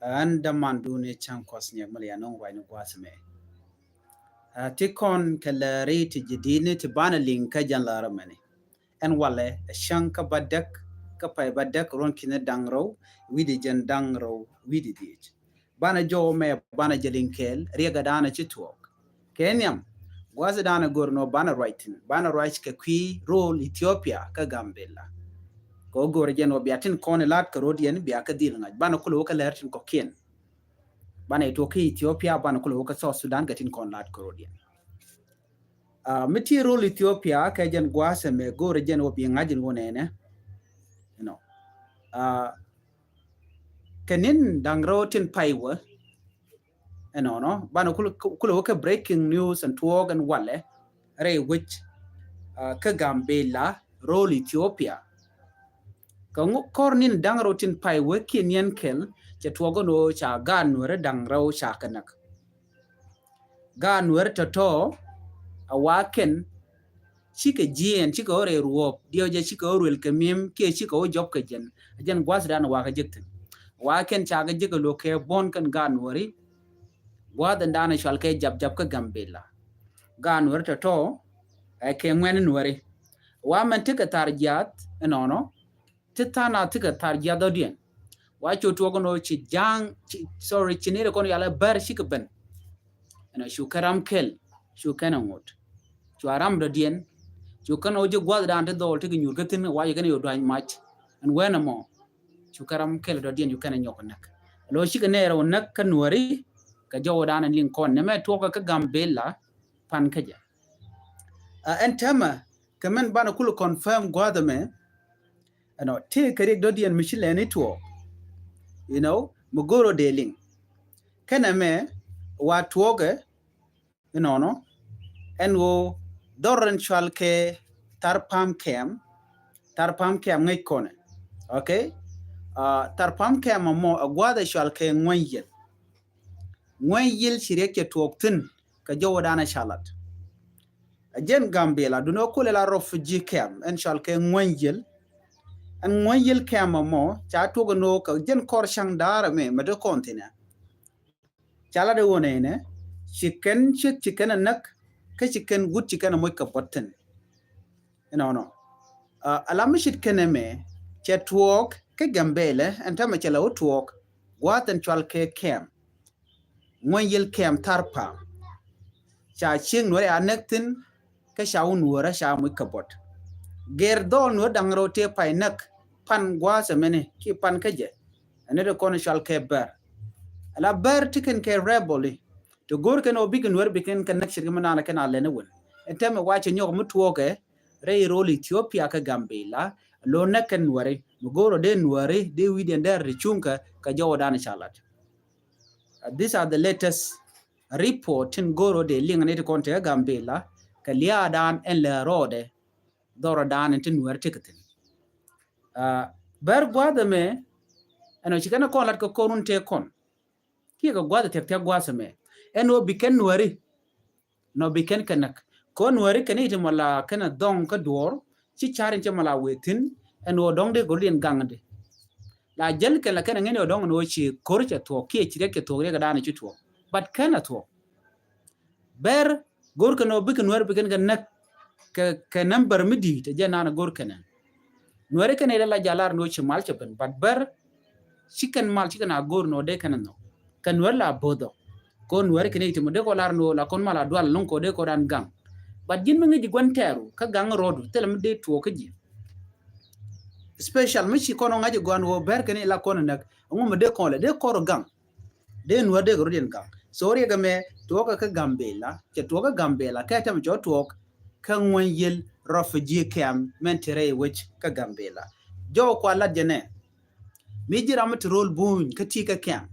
an da man du ne chan kos ne mal ya non wa ni kwasme ti kon kala rate jidini ti bana linka jan lara mane en wale shanka badak ka pay badak ron kina dangro widi jan dangro widi dich bana jo me bana jelinkel riga dana ci tuok kenyam gwaza dana gorno bana writing bana write ka kwi role Ethiopia ka Gambela ko gore jen o biatin kon lat ka rodien biya ka dil ngaj bana kulo ka lertin ko kien bana to ki Ethiopia bana kulo ka South Sudan gatin kon lat ka rodien miti role Ethiopia ka jen gwasa me gore jen o bi ngajin wonene you know kenin dangrotin paiwa no bana kulo ka breaking news and talk and wale re which ka Gambela role Ethiopia ka kornin dangrotin paiwa kinyen kel che tuogo no cha ganwere dangro cha kanak ganwere to awaken chike jien chike ore ruop dio je chike orwel kemim ke chike o job ka jen gwas dan wa ka jektin waken cha ga jike lo ke bon kan ganwere wadan dana shal ke jab ka Gambela ganwere to ke ngwen nwere wa man tika tarjat no titana tika tarjat odien wa cho tuogo no chi jang sorry chinere kon yala bar chike ben shu karam kel shu kana ngot shu aram do dien shu kana oje gwad dan te dol te nyur gatin wa yegane yo dwan match and when mo shu karam kel do dien yu kana nyok nak lo shi kana ro nak kan wari ka jawo dan lin kon ne me to ka Gambela pan kaja en tama kamen bana kulu confirm gwad me te kare do dien michile ni to mugoro deling kana me wa tuoge no en wo doran chalke tarpam kem ngay kone okay tarpam kem mo agwada chalke ngwayel shireke tuoktin ka jawdana shalat ajen Gambela duno kule la refugee kem en chalke ngwayel kem mo cha tugo no ka jen kor shang dara me mede kontina chala de wone ne chicken nak ka chicken good chicken mo ka botten no alamishit keneme che tuok ke Gambela entama chala tuok watan chalke kem ngoyel kem tarpa cha ching no anektin ka shaun wora sha mo ka bot ger dol no dangro te pai nak pan gwasa mene ki pan kaje anede kono chalke ber ala ber tiken ke reboli to gor ken obigin wer biken kan nak shirga manana kan alene won entama wache nyok mutuoke rei role Ethiopia ka Gambela lo nakan ware mugoro den ware de widen der chunka ka jawodan shalat these are the latest report in goro de lingane konte Gambela ka liadan en le rode doro dan tin wer tiketin ber gwada me chikana kon lat ko korun te kon ki ga gwada tek gwasa me eno biken wari no biken kanak kon wari kanite mala kana dong ka dor ci charin ci mala wetin eno dong de golien gangde la jel kala kana ngene dong no ci korcha to ki ci reke to rega dana ci to but kana to ber gor kana biken wari biken ganak ka number midi te janana gor kana wari kana la jalar no ci mal ci ben but ber chicken mal chicken a gor no de kana no kan wala bodo kon wari kene itimo de ko larno la kon mala dwal lon ko de ko dan gang but jin mi ngi gonteru ka gang rodu telam de to ko ji special mi ci kono ngaji gon wo ber kene la kono nak ngum de ko le de ko ro gang de no de ro den gang so re ga me to ka Gambela ke to ka Gambela ka tam jo to ka ngwen yel refugee camp mentere which ka Gambela jo ko la jene mi jira mat role bun ka ti ka camp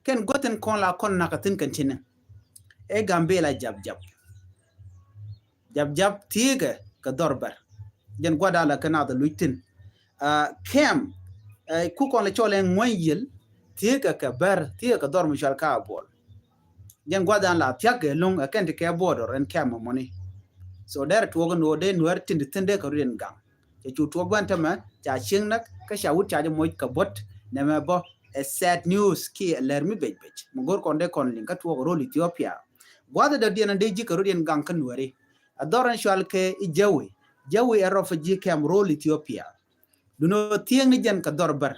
ken goten kon la kon nakatin kantina e Gambela jab tiga ka dorbar jen gwada la kana da luitin kem ku kon la chole ngoyel tiga ka ber tiga ka dormu shal ka bol jen gwada la tiage long akente ke bodo ren kem moni so der to go no de nuar tinde ka ren gang che chu to gwanta ma cha ching nak ka shawut cha mo ka bot ne ma bo a sad news ki lermi bej mugor konde kon lin ka tuo ro Ethiopia wada da diana de jika rodien gang kan wari adoran shwal ke jawi a refugee camp ro Ethiopia duno tieng ni jan ka dorbar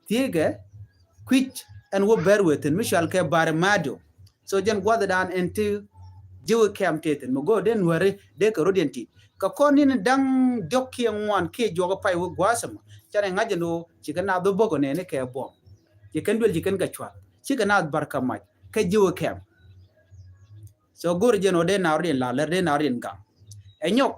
tiege kwich and wo berweten mishal ke bar mado so jan wada dan into jawi camp teten mugo den wari de ka rodien ti ka koni ni dang jokki ngwan ke joga pai wo gwasam chane ngajeno chikana do bogo ne ke bom jikan dwel jikan ka chwa chikana barka maj ka jiwo kem so gor jeno de nawrin la le de nawrin gam enyok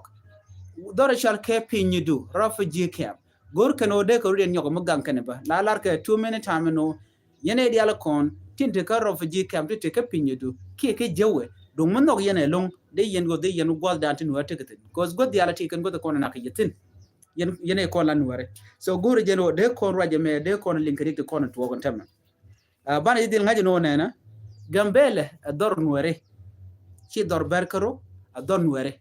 dora shal ke pinyidu refugee camp gor kano de ko ren nyok magang kane ba la lar ke 2 minute time no yene diala kon tinte ka refugee camp te ke pinyidu ke jewe dong monok yene long de yen go de yen gol dan tin wate kete cause god diala ti kan go de kon na ke yitin yene ko lan ware so gor jeno de kon raje me de kon linkari de kon to gon tamma bana yidil ngaji no nena gambele dor nuare ci dor berkaro adon nuare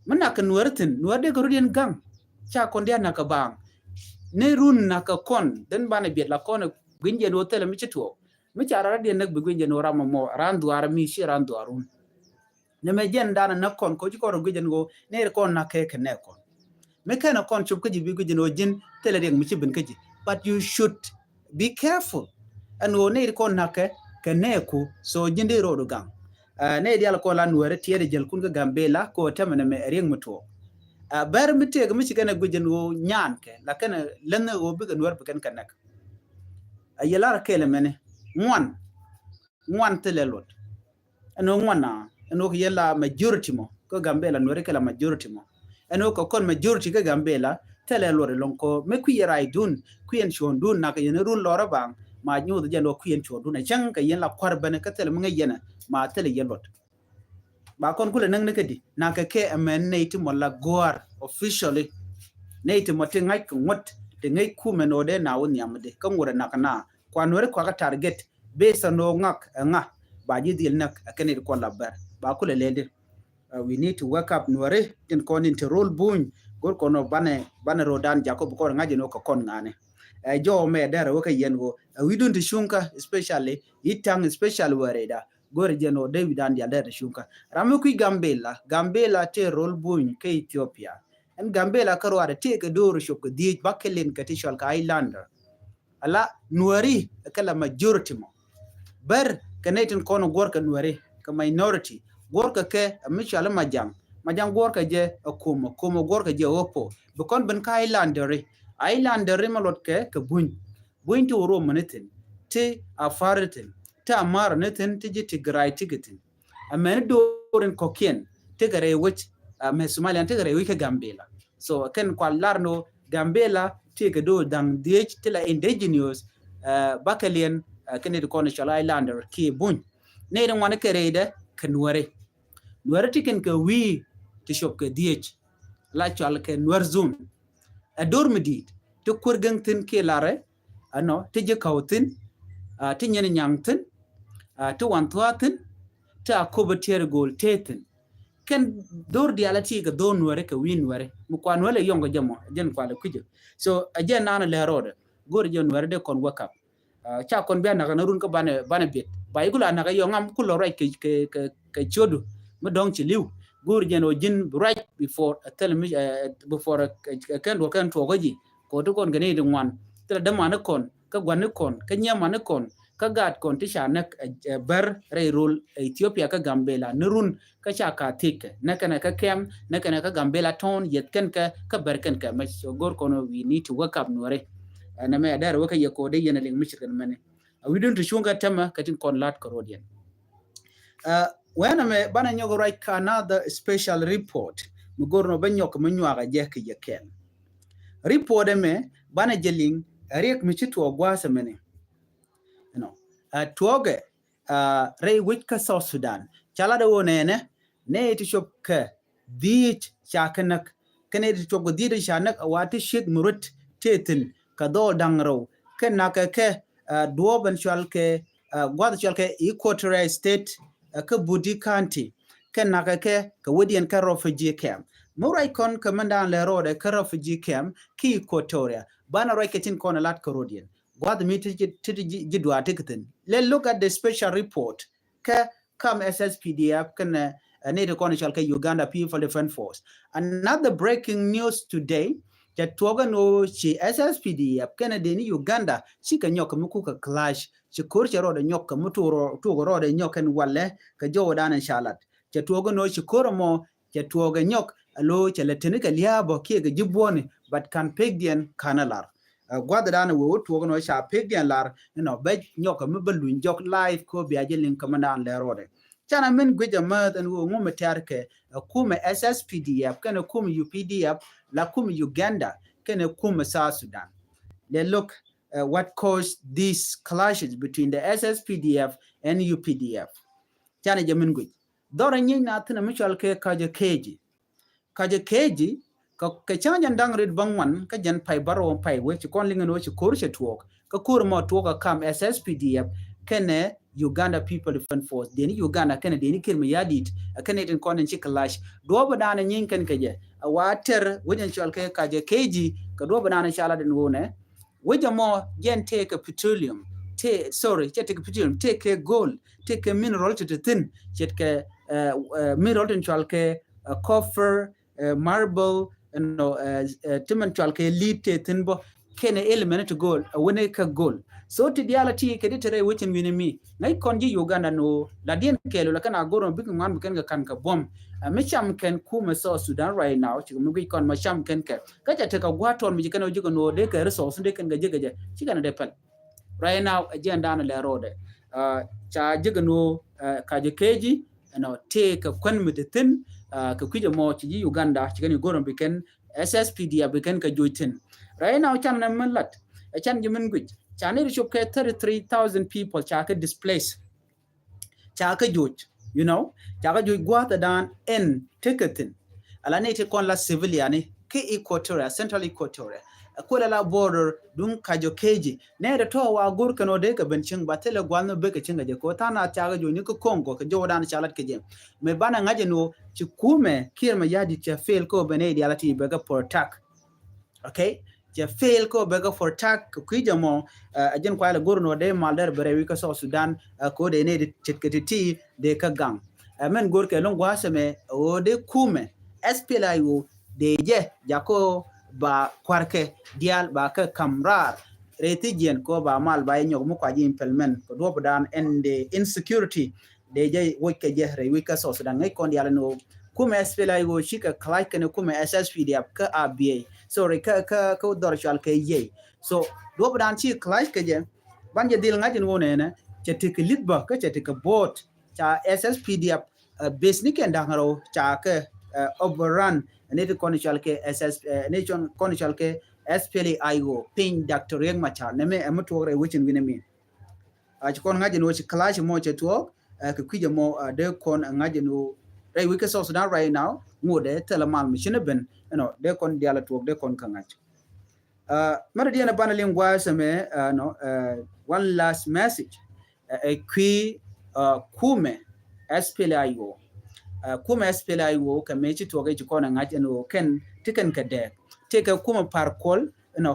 mana kan nuartin nuade ko rudien gang cha kon dia naka bang ne run naka kon den bana biet la kon ginje no tele mi cito mi cara radien nak be ginje no ramo mo randu ara mi shi randu arun ne me jen dana nakon ko ci ko ginje go ne kon naka ke ne kon me kana kon chup kaji bi ginje no jin tele deng mi ci ben kaji but you should be careful and wo ne kon naka ke ne ku so jinde rodo gang ne dial ko lan were tiede jel kun ga gambela ko tamana me reng muto bar mi te ga mi kana gujen wo nyan ke la kana lan wo bi gan war bi kan kanak ayala kele mene ngwan tele lot ano ngwana ano yela majority mo ko gambela no rekala majority mo ano ko kon majority ga gambela tele lore lonko me ku yera idun ku en shon dun na ka yen run lora bang ma nyu de jalo ku en shon dun chang ka yen la kwarbane ka tele mo ngena ma tele yelot ba kon kule nang nekedi na ka ke amen ne ti molla gor officially ne ti mote ngai ko ngot de ngai ku meno de na won yamde ka ngura na kana kwa nore kwa ka target based on ngak nga ba ji dil nak akene ko labar ba kule lede we need to wake up nore tin kon into role bun gor kono bane rodan jacob ko ngaje no ko kon ngane jo me dere wo ka yen go we don't shunka especially itang especially wareda gore jeno david and yalder shunka ramu ku gambela te role bun ke Ethiopia en gambela karo ada te ka doro shoko di bakelen ka tishal ka islander ala nuari kala majority mo bar kanaitin kono gorka nuari ka minority gorka ke mishala majang gorka je kuma gorka je opo bukon ben ka islander malot ke bun to ro manetin te afaritin ta mar netin tiji tigray tigitin amen doren kokien tigare wich me somalian tigare wike gambela so ken kwa larno gambela tige do dang diech tila indigenous bakalian kene de kono chala islander ki bun ne den wana kerede kenware tiken ke wi ti shop ke diech la chal ke nwar zone adormidi to kurgangtin ke lare ano tije kautin ti nyen nyangtin to wantuatin ta kobeter gol teten ken dor dialati ga don ware ka win ware mu kwan wala yongo jamo jen kwala kuje so ajen nana le rode gor jen ware de kon wakap cha kon be na run ko bana bet bay gula na ga yongam kulo right ke chodu mu dong ci liw gor jen o jin right before before kan to goji ko to kon gane de ngwan tela de man kon ka gwan kon ka nyama ne kon ka gat kon ti shanak bar role Ethiopia ka gambela nurun ka cha ka tik na kana ka kem na kana ka gambela ton yet ken ka bar ken ka ma gor kono we need to wake up nore na me adar waka ye ko de yana ling michigan mane we don't to shunga tama katin kon lat korodian when me bana nyogo right ka another special report mu gorno banyo ko manyo ga je ke ken report me bana jeling ariek michitu ogwasa mene tuoge rei wika South Sudan chala de wonene ne ti shop ke dich chakanak kene ti chop di de shanak wati shit murut tetin ka do dangro ken nakake duoben chalke gwad chalke Equatorial State ka Budi County ken nakake ka wodian ka refugee camp murai kon commandant le road ka refugee camp ki Equatoria bana right ketin kon lat korodian gwad mi ti jidwa tikten. Let's look at the special report. Come SSPDF can NATO Constitutional Uganda People Defense Force. Another breaking news today. Jatuoga no chi SSPDF Kennedy ni Uganda shika nyoka mukuka clash shikur roda nyoka muturo tugo roda nyoka wale ka jowo dana shalat jatuoga no shikura mo jatuoga nyok alo chaletenika liabo kia ga jibwoni but kan pegdian kanalar gwada dana wo tuoga no sha pegdian lar be nyoka mbalu njok live ko biaje lin kamanan le rode chana min gweja mad and wo ngume tarke kume SSPDF kana kume UPDF la kume Uganda kana kume South Sudan. They look what caused these clashes between the SSPDF and UPDF. Chana jamin gwej. Dora nyi na tina mutual ke kaja keji ka chanya ndang red bangwan ka jan pai baro pai we chikon lingan we chikur tuok ka kur mo tuok kam SSPDF kene Uganda People Defense Force deni Uganda kene deni kirma yadit kene den konen chikalash do badana nyin kan kaje water wajen chal ke kaje keji ka do badana chala den wone wajen mo gen take petroleum take petroleum take gold take mineral to the thin take mineral to chal ke copper marble timan chal ke lead te thin bo kene element to gold wone ka gold so ti dialati ke ditere wetin wini mi ngai konji Uganda no la dien kelo la kana goro big man ken ga kan ka bom me cham ken kuma so Sudan right now chi mu kon ma cham ken ka ja te ka gwaton mi kana jigo no de ka resource de ken ga jiga chi kana de pel right now agenda na le rode cha jigo no ka je keji te ka kon mi de tin ka kuje mo chi Uganda chi kana goro bi ken SSPD bi ken ka joitin right now cham na malat chan jimin guj Chani Rishop 33,000 people chaka displaced. Chaka Juj, Chaka Juj Guatadan in ticketing. Alanete kon la civiliani, ki Equatoria, Central Equatoria. Aquila la border, dun kajokeji. Ne the toa wa gurka no deka benching, batele guano beka chinga de kotana chaga juniko Congo, Jodan Chalat Kajem. Me bana ngajeno, chikume, kirma yadi cha fail ko benedi alati bega for attack. Okay? Je fail ko bega for attack kujamo ajen kwa la gorno de malder berewi ka so Sudan ko de ne de chitketi de ka gang men gorke long waseme o de kume SPLIO de je jako ba kwarke dial ba ka kamrar retijien ko ba mal ba nyog mu kwa implement ko do dan and the insecurity de je woke je rewi ka so Sudan ngai kon dial no kume SPLIO shika like ne kume SSPDF ka ABA sorry ka dorchal ke ye so do dan chi clash ke je banje dil ngajin wone ne chetik litba ka chetik bot cha SSPDF business ken dangaro cha ke overrun ne to control ke nation control ke SPLIO pin Dr. Riek Machar ne me amto re wichin winemi a chi kon ngajin wo chi clash mo che to ka kuje mo de kon ngajin wo re we ka so Sudan right now ngode telemal machine ben de kon diala tuok de kon kangach mara diana bana lingwa same one last message kume SPLIO ka mechi tuoge jikona ngach ken tiken kade take kuma parkol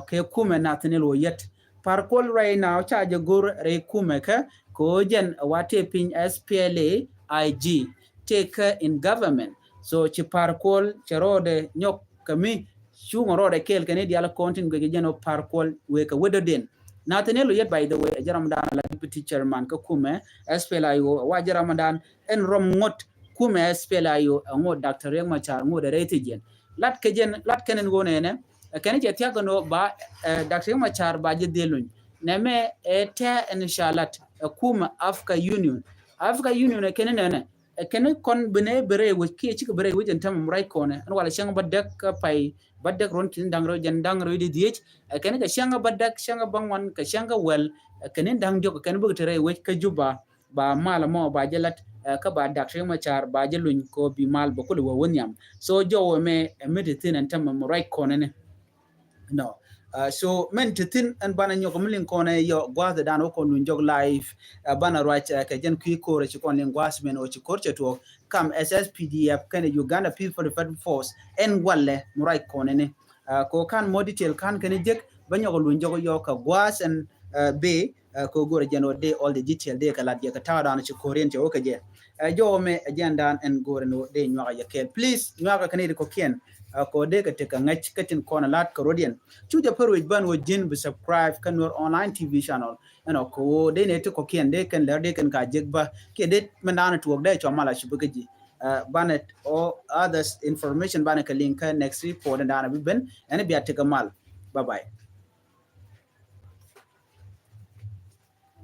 ke kume nathaniel oyet parkol right now charge gur re kume ka ko jen wate pin SPLA IG take in government so chi parkol cherode nyok kami shungo rode kel kene diala kontin go jeno parkol we ka wedoden Nathaniel yet by the way Jaramadan la deputy chairman ka kume SPLIO wa Jaramadan en rom ngot kume SPLIO ngo Dr. Riek Machar ngo de retigen lat kenen go nene kene je tiago no ba Dr. Riek Machar ba je delun neme eta inshallah kume Africa Union kene nene kene kon bene bere ki ci bere wujen tam ray kone an wala shanga badak ron tin dangro jan dangro di diech kene ka shanga bangwan ka shanga wel kene dang joko kene bu tere we ka juba ba mala mo ba jelat ka ba Dr. Machar ba jelun ko bi mal ba ko wonyam so jowo me meditin an tam ray kone ne no so men tin and bana nyoko mlin kone yo gwaza dan ko nun jog live bana right ka jen ki ko re ko len gwas men o ci korche to kam SSPDF kan Uganda People Defense Force en walle murai kone ne ko kan moditel kan kan jek banyo ko lun jogo yo ka gwas and be ko gore jeno de all the detail de kala de ka tawda na ci korean ci oka je jo me ajandan en gore no de nyaka ya ken please nyaka kanidi ko ken ko de ka te ka ngach katin kona lat ko rodien chuja perwe ban wo jin be subscribe kan your online tv channel ko de ne to ko ken de kan le de kan ka jigba ke de manana to de cho mala shi bugaji banet or others information banaka link next report and ana biben and be atikamal bye bye